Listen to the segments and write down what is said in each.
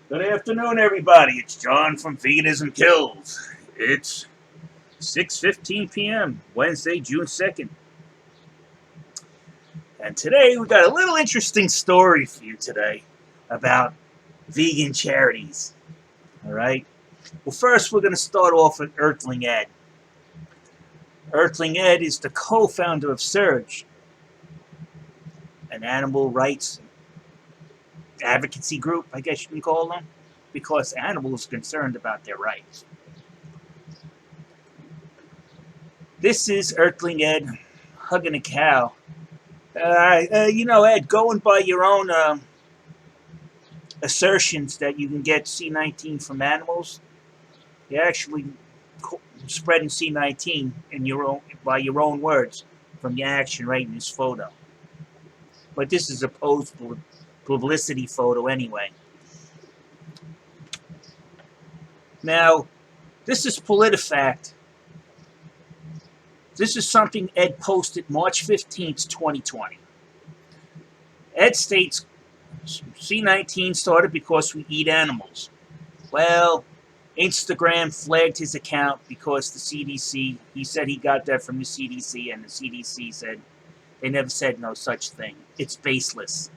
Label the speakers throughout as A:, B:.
A: Good afternoon, everybody. It's John from Veganism KILLS. It's 6:15 p.m., Wednesday, June 2nd. And today we got a little interesting story for you today about vegan charities. All right? Well, first we're going to start off with Earthling Ed. Earthling Ed is the co-founder of Surge, an animal rights advocacy group, I guess you can call them, because animals are concerned about their rights. This is Earthling Ed hugging a cow. Ed, going by your own assertions that you can get C19 from animals, you're actually spreading C19 in your own by your own words from your action right in this photo. But this is a post publicity photo anyway. Now, this is PolitiFact. This is something Ed posted March 15th, 2020. Ed states C19 started because we eat animals. Well, Instagram flagged his account because the CDC, he said he got that from the CDC, and the CDC said they never said no such thing. It's baseless.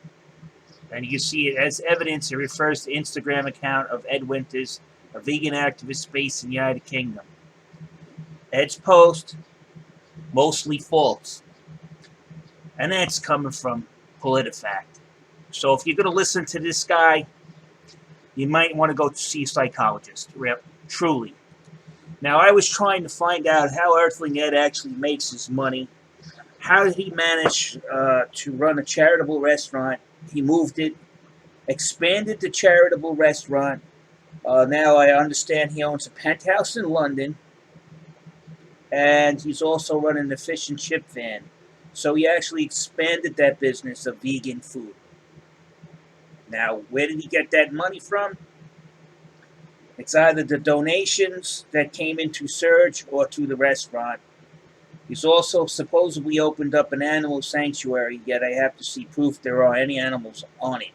A: And you see it as evidence. It refers to Instagram account of Ed Winters, a vegan activist based in the United Kingdom. Ed's post, mostly false. And that's coming from PolitiFact. So if you're going to listen to this guy, you might want to go see a psychologist, truly. Now, I was trying to find out how Earthling Ed actually makes his money. How did he manage to run a charitable restaurant? He moved it, expanded the charitable restaurant. Now I understand he owns a penthouse in London, and he's also running a fish and chip van. So he actually expanded that business of vegan food. Now, where did he get that money from? It's either the donations that came into Surge or to the restaurant. He's also supposedly opened up an animal sanctuary, yet I have to see proof there are any animals on it.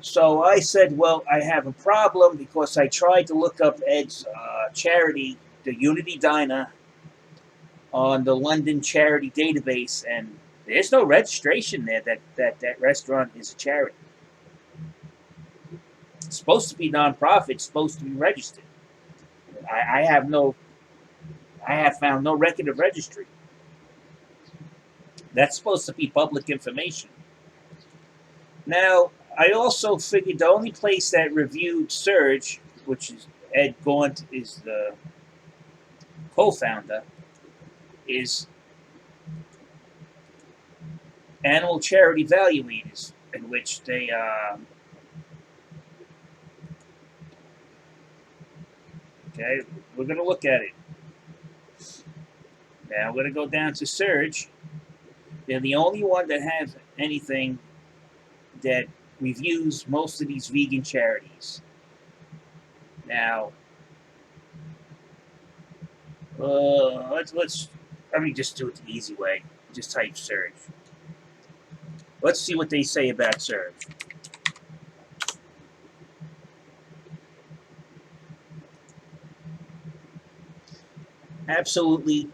A: So I said, well, I have a problem because I tried to look up Ed's charity, the Unity Diner, on the London charity database, and there's no registration there that restaurant is a charity. It's supposed to be nonprofit. It's supposed to be registered. I have found no record of registry. That's supposed to be public information. Now, I also figured the only place that reviewed Surge, which is Ed Gaunt is the co-founder, is Animal Charity Evaluators, in which they okay, we're going to look at it. Now we're going to go down to Surge. They're the only one that has anything that reviews most of these vegan charities. Now, let me just do it the easy way. Just type Surge. Let's see what they say about Surge. Absolutely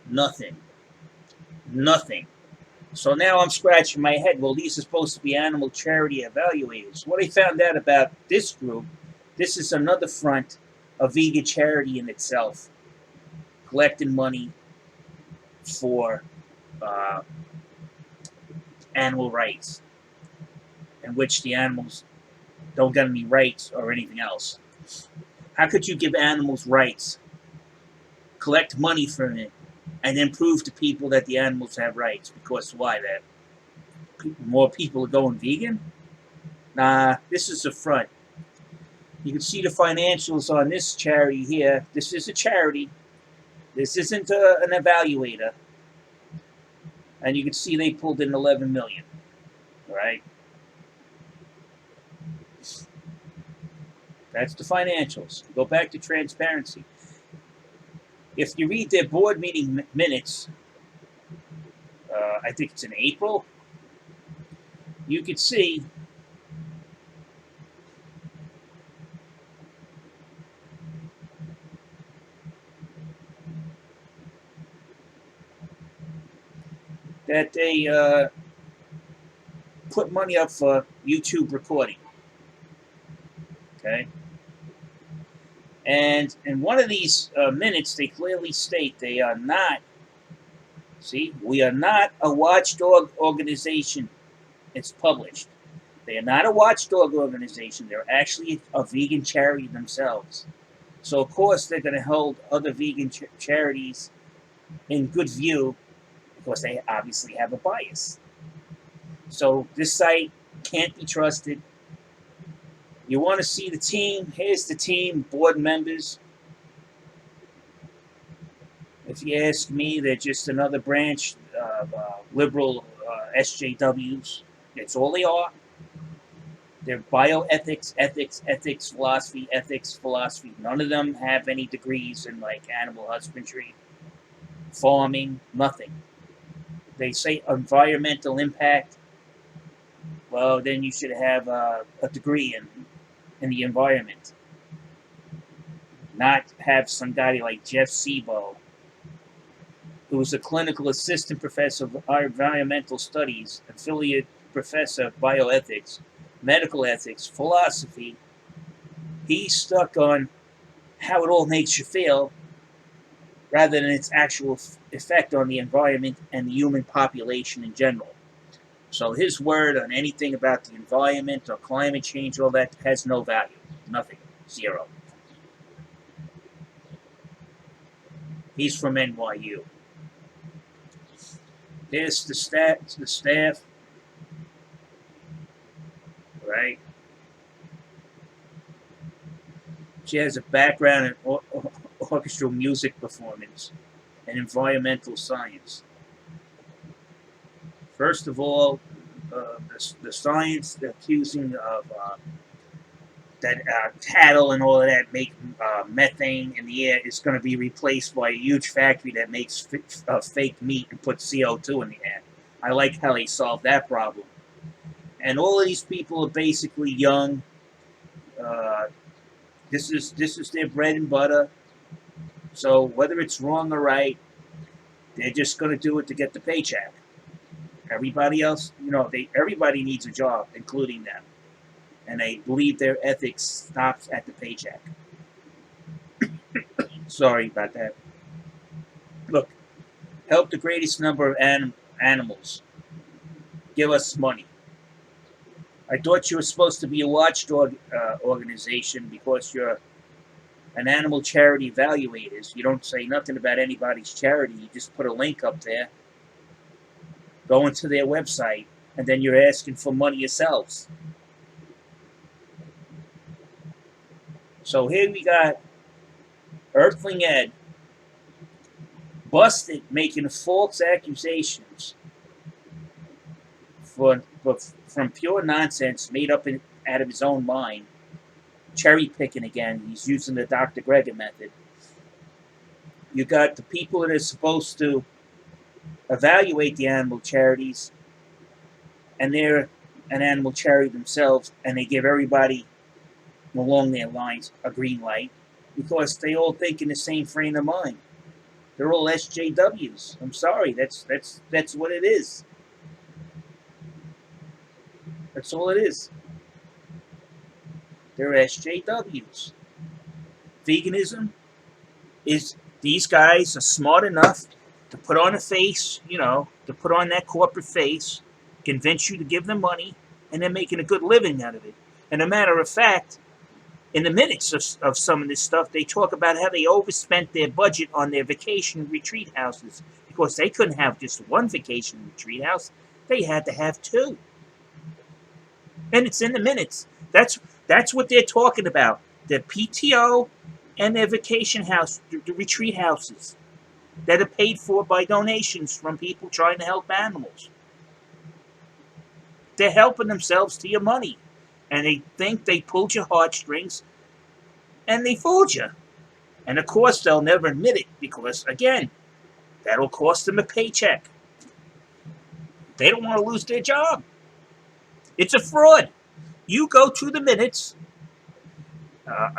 A: nothing. Nothing. So now I'm scratching my head. Well, these are supposed to be animal charity evaluators. What I found out about this group, this is another front of vegan charity in itself, collecting money for animal rights, in which the animals don't get any rights or anything else. How could you give animals rights, collect money from it, and then prove to people that the animals have rights? Because why? That more people are going vegan? Nah, this is a front. You can see the financials on this charity here. This is a charity. This isn't an evaluator. And you can see they pulled in 11 million. Right? That's the financials. Go back to transparency. If you read their board meeting minutes, I think it's in April, you could see that they put money up for YouTube recording. Okay? And in one of these minutes, they clearly state they are not, see, we are not a watchdog organization. It's published. They are not a watchdog organization. They're actually a vegan charity themselves. So, of course, they're going to hold other vegan charities in good view because they obviously have a bias. So, this site can't be trusted. You want to see the team? Here's the team, board members. If you ask me, they're just another branch of liberal SJWs. That's all they are. They're bioethics, ethics, philosophy. None of them have any degrees in like animal husbandry, farming, nothing. They say environmental impact. Well, then you should have a degree in the environment. Not have somebody like Jeff Sebo, who is a clinical assistant professor of environmental studies, affiliate professor of bioethics, medical ethics, philosophy. He's stuck on how it all makes you feel rather than its actual effect on the environment and the human population in general. So his word on anything about the environment or climate change, all that, has no value. Nothing. Zero. He's from NYU. There's the staff, right? She has a background in orchestral music performance and environmental science. First of all, the science they're accusing of that cattle and all of that make methane in the air is going to be replaced by a huge factory that makes fake meat and puts CO2 in the air. I like how they solved that problem. And all of these people are basically young. This is their bread and butter. So whether it's wrong or right, they're just going to do it to get the paycheck. Everybody else, everybody needs a job, including them. And they believe their ethics stops at the paycheck. Sorry about that. Look, help the greatest number of animals. Give us money. I thought you were supposed to be a watchdog organization because you're an animal charity evaluators. You don't say nothing about anybody's charity. You just put a link up there. Go into their website, and then you're asking for money yourselves. So here we got Earthling Ed busted making false accusations from pure nonsense made up out of his own mind. Cherry picking again. He's using the Dr. Greger method. You got the people that are supposed to evaluate the animal charities, and they're an animal charity themselves, and they give everybody along their lines a green light because they all think in the same frame of mind. They're all SJWs. I'm sorry, that's what it is. That's all it is. They're SJWs. Veganism is, these guys are smart enough to put on a face, to put on that corporate face, convince you to give them money, and they're making a good living out of it. And a matter of fact, in the minutes of some of this stuff, they talk about how they overspent their budget on their vacation retreat houses because they couldn't have just one vacation retreat house. They had to have two. And it's in the minutes. That's what they're talking about. Their PTO and their vacation house, the retreat houses that are paid for by donations from people trying to help animals. They're helping themselves to your money. And they think they pulled your heartstrings, and they fooled you. And of course, they'll never admit it because, again, that'll cost them a paycheck. They don't want to lose their job. It's a fraud. You go to the minutes.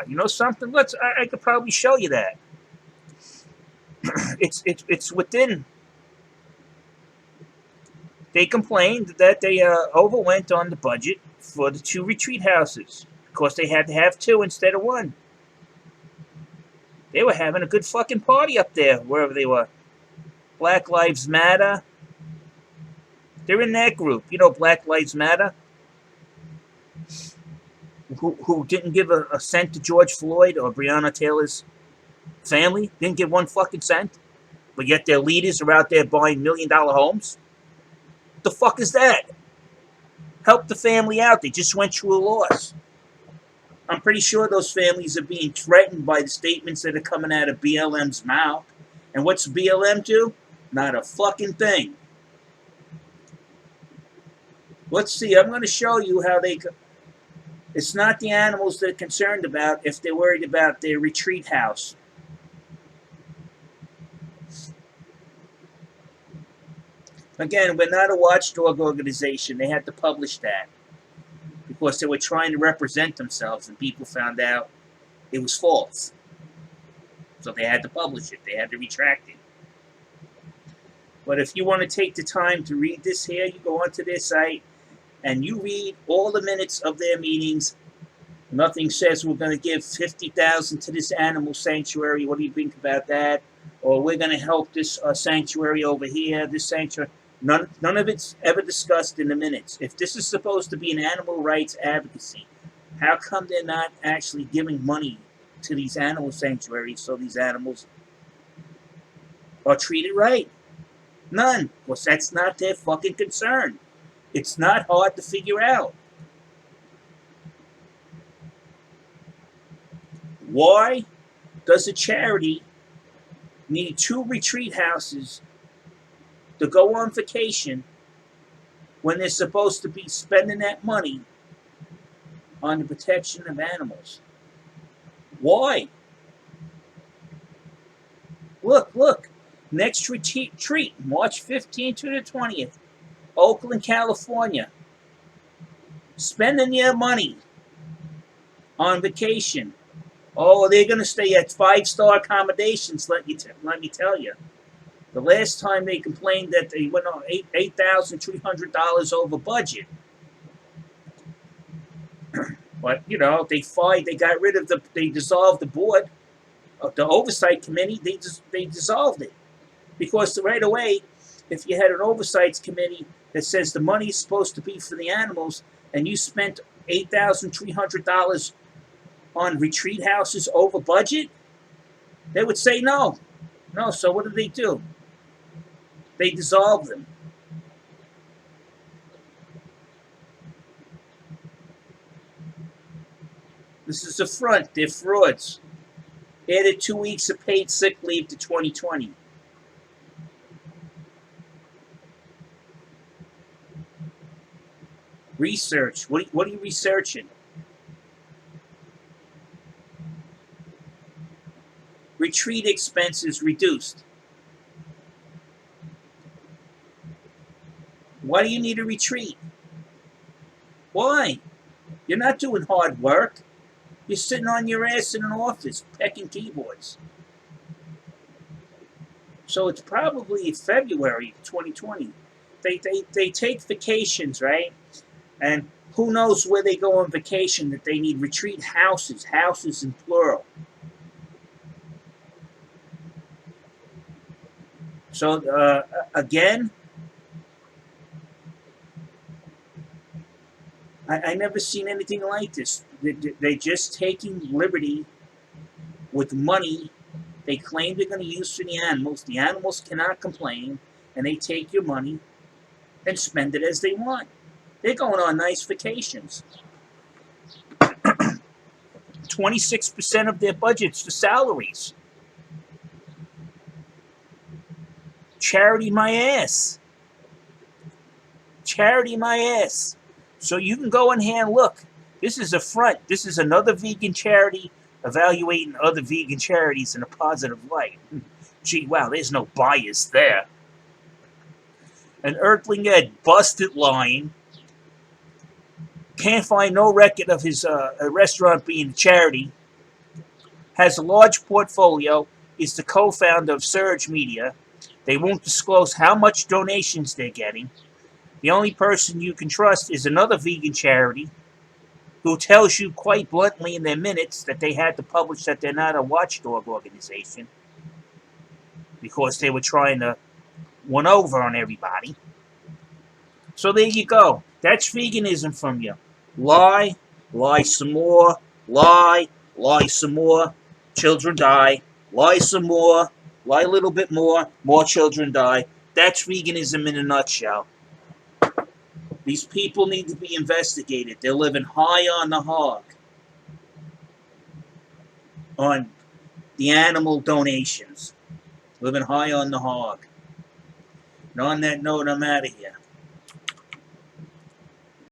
A: You know something? I could probably show you that. It's within They complained that they overwent on the budget for the 2 retreat houses because they had to have 2 instead of 1. They were having a good fucking party up there, wherever they were. Black Lives Matter. They're in that group. You know, Black Lives Matter, who didn't give a cent to George Floyd or Breonna Taylor's family. Didn't give 1 fucking cent. But yet their leaders are out there buying $1 million homes. What the fuck is that? Help the family out. They just went through a loss. I'm pretty sure those families are being threatened by the statements that are coming out of BLM's mouth. And what's BLM do? Not a fucking thing. Let's see. I'm going to show you how they... It's not the animals they're concerned about if they're worried about their retreat house. Again, we're not a watchdog organization. They had to publish that because they were trying to represent themselves, and people found out it was false. So they had to publish it. They had to retract it. But if you want to take the time to read this here, you go onto their site and you read all the minutes of their meetings. Nothing says we're going to give $50,000 to this animal sanctuary. What do you think about that? Or we're going to help this sanctuary over here, this sanctuary. None of it's ever discussed in the minutes. If this is supposed to be an animal rights advocacy, how come they're not actually giving money to these animal sanctuaries so these animals are treated right? None. Because that's not their fucking concern. It's not hard to figure out. Why does a charity need 2 retreat houses to go on vacation when they're supposed to be spending that money on the protection of animals? Why? Look. Next retreat, March 15th to the 20th, Oakland, California. Spending their money on vacation. Oh, they're going to stay at 5-star accommodations, let me tell you. The last time they complained that they went on $8,300 over budget. But, you know, they got rid of they dissolved the board, the oversight committee, they dissolved it. Because right away, if you had an oversight committee that says the money is supposed to be for the animals, and you spent $8,300 on retreat houses over budget, they would say no. No, so what do? They dissolve them. This is a front. They're frauds. Added 2 weeks of paid sick leave to 2020. Research. What are you researching? Retreat expenses reduced. Why do you need a retreat? Why? You're not doing hard work. You're sitting on your ass in an office pecking keyboards. So it's probably February 2020. They take vacations, right? And who knows where they go on vacation that they need retreat houses in plural. So, again, I never seen anything like this. They're just taking liberty with money they claim they're going to use for the animals. The animals cannot complain, and they take your money and spend it as they want. They're going on nice vacations. 26% of their budget's for salaries. Charity my ass. Charity my ass. So you can go in here and look. This is a front. This is another vegan charity evaluating other vegan charities in a positive light. Gee, wow, there's no bias there. An Earthling Ed busted lying. Can't find no record of his restaurant being a charity. Has a large portfolio. Is the co-founder of Surge Media. They won't disclose how much donations they're getting. The only person you can trust is another vegan charity who tells you quite bluntly in their minutes that they had to publish that they're not a watchdog organization because they were trying to one over on everybody. So there you go. That's veganism from you. Lie, lie some more, lie some more, children die, lie some more, lie a little bit more children die. That's veganism in a nutshell. These people need to be investigated. They're living high on the hog on the animal donations. Living high on the hog. And on that note, I'm out of here.